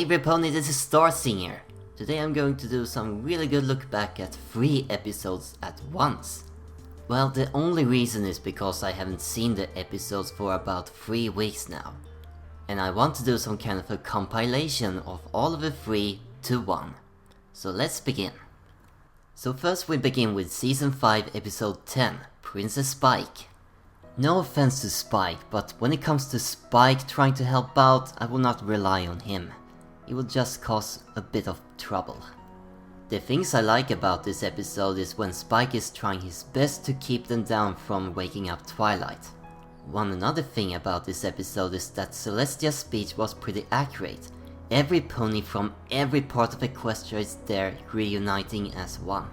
favorite pony, this is Star Singer. Today I'm going to do some really good look back at 3 episodes at once. Well, the only reason is because I haven't seen the episodes for about 3 weeks now. And I want to do some kind of a compilation of all of the 3 to 1. So let's begin. So first we begin with Season 5 Episode 10, Princess Spike. No offense to Spike, but when it comes to Spike trying to help out, I will not rely on him. It will just cause a bit of trouble. The things I like about this episode is when Spike is trying his best to keep them down from waking up Twilight. One another thing about this episode is that Celestia's speech was pretty accurate. Every pony from every part of Equestria is there reuniting as one.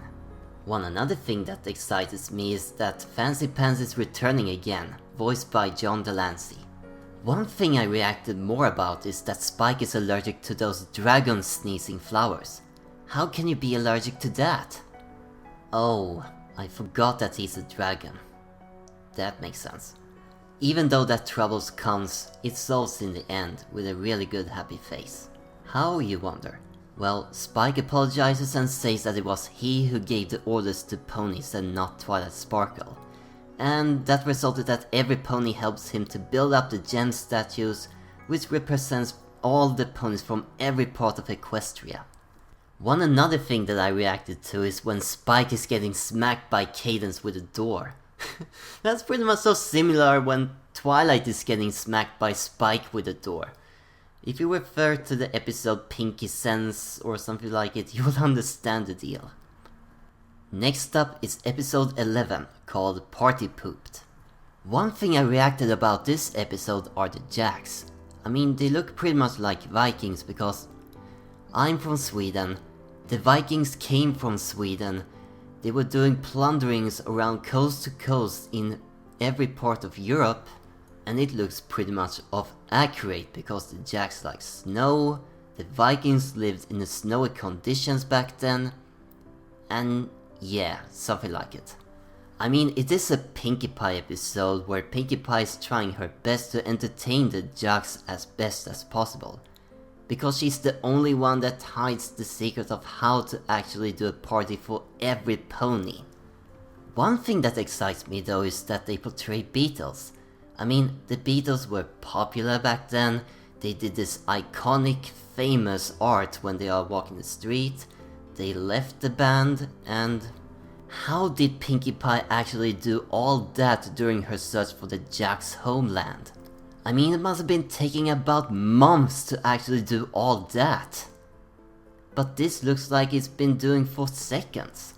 One another thing that excites me is that Fancy Pants is returning again, voiced by John Delancey. One thing I reacted more about is that Spike is allergic to those dragon sneezing flowers. How can you be allergic to that? Oh, I forgot that he's a dragon. That makes sense. Even though that troubles comes, it solves in the end with a really good happy face. How, you wonder? Well, Spike apologizes and says that it was he who gave the orders to ponies and not Twilight Sparkle. And that resulted that every pony helps him to build up the gem statues, which represents all the ponies from every part of Equestria. One another thing that I reacted to is when Spike is getting smacked by Cadence with a door. That's pretty much so similar when Twilight is getting smacked by Spike with a door. If you refer to the episode Pinky Sense or something like it, you will understand the deal. Next up is episode 11, called Party Pooped. One thing I reacted about this episode are the Jacks. I mean, they look pretty much like Vikings because I'm from Sweden, the Vikings came from Sweden, they were doing plunderings around coast to coast in every part of Europe, and it looks pretty much accurate because the Jacks like snow, the Vikings lived in the snowy conditions back then, and yeah, something like it. I mean, it is a Pinkie Pie episode where Pinkie Pie is trying her best to entertain the Jacks as best as possible, because she's the only one that hides the secret of how to actually do a party for every pony. One thing that excites me though is that they portray Beatles. I mean, the Beatles were popular back then, they did this iconic, famous art when they are walking the street, they left the band, and how did Pinkie Pie actually do all that during her search for the Jacks' homeland? I mean, it must have been taking about months to actually do all that. But this looks like it's been doing for seconds.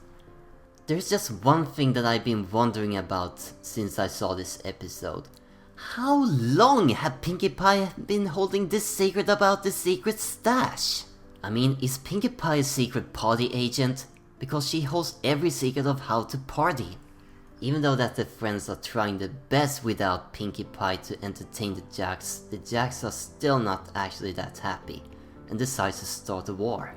There's just one thing that I've been wondering about since I saw this episode. How long have Pinkie Pie been holding this secret about the secret stash? I mean, is Pinkie Pie a secret party agent? Because she holds every secret of how to party. Even though that the friends are trying their best without Pinkie Pie to entertain the Jacks are still not actually that happy, and decide to start a war.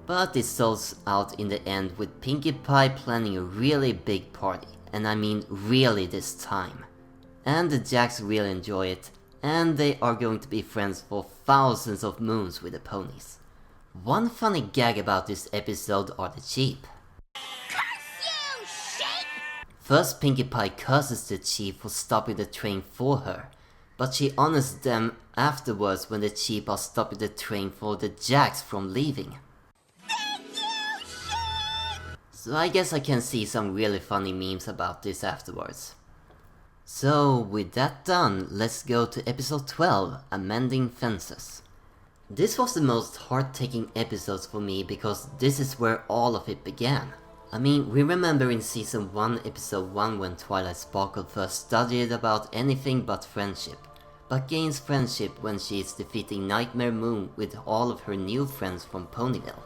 But it solves out in the end with Pinkie Pie planning a really big party, and I mean really this time. And the Jacks really enjoy it, and they are going to be friends for thousands of moons with the ponies. One funny gag about this episode are the sheep. First, Pinkie Pie curses the sheep for stopping the train for her, but she honors them afterwards when the sheep are stopping the train for the Jacks from leaving. So I guess I can see some really funny memes about this afterwards. So with that done, let's go to episode 12, Amending Fences. This was the most heart-taking episode for me because this is where all of it began. I mean, we remember in season 1 episode 1 when Twilight Sparkle first studied about anything but friendship, but gains friendship when she is defeating Nightmare Moon with all of her new friends from Ponyville.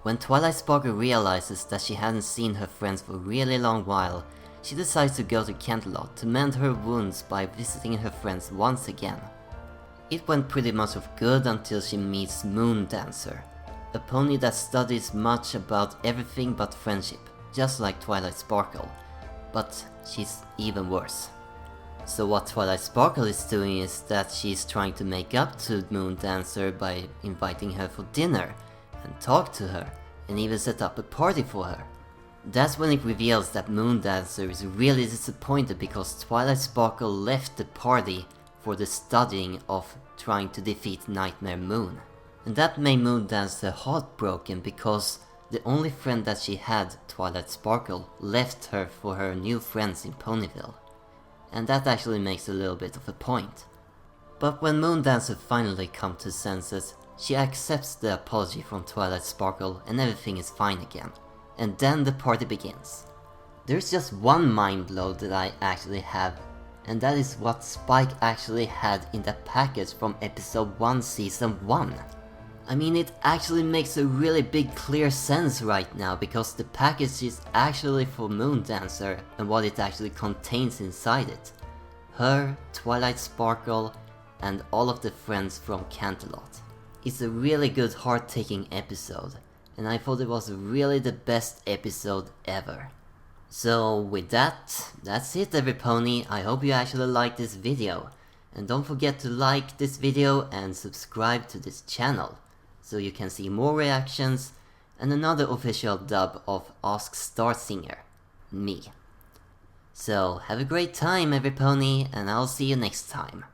When Twilight Sparkle realizes that she hadn't seen her friends for a really long while, she decides to go to Canterlot to mend her wounds by visiting her friends once again. It went pretty much of good until she meets Moondancer, a pony that studies much about everything but friendship, just like Twilight Sparkle, but she's even worse. So what Twilight Sparkle is doing is that she's trying to make up to Moondancer by inviting her for dinner, and talk to her, and even set up a party for her. That's when it reveals that Moondancer is really disappointed because Twilight Sparkle left the party for the studying of trying to defeat Nightmare Moon. And that made Moondancer heartbroken because the only friend that she had, Twilight Sparkle, left her for her new friends in Ponyville. And that actually makes a little bit of a point. But when Moondancer finally comes to senses, she accepts the apology from Twilight Sparkle and everything is fine again. And then the party begins. There's just one mind blow that I actually have, and that is what Spike actually had in the package from episode 1 season 1. I mean, it actually makes a really big clear sense right now because the package is actually for Moondancer and what it actually contains inside it. Her, Twilight Sparkle, and all of the friends from Canterlot. It's a really good heart-taking episode, and I thought it was really the best episode ever. So with that, that's it every pony. I hope you actually liked this video. And don't forget to like this video and subscribe to this channel, so you can see more reactions and another official dub of Ask Star Singer, me. So have a great time every pony, and I'll see you next time.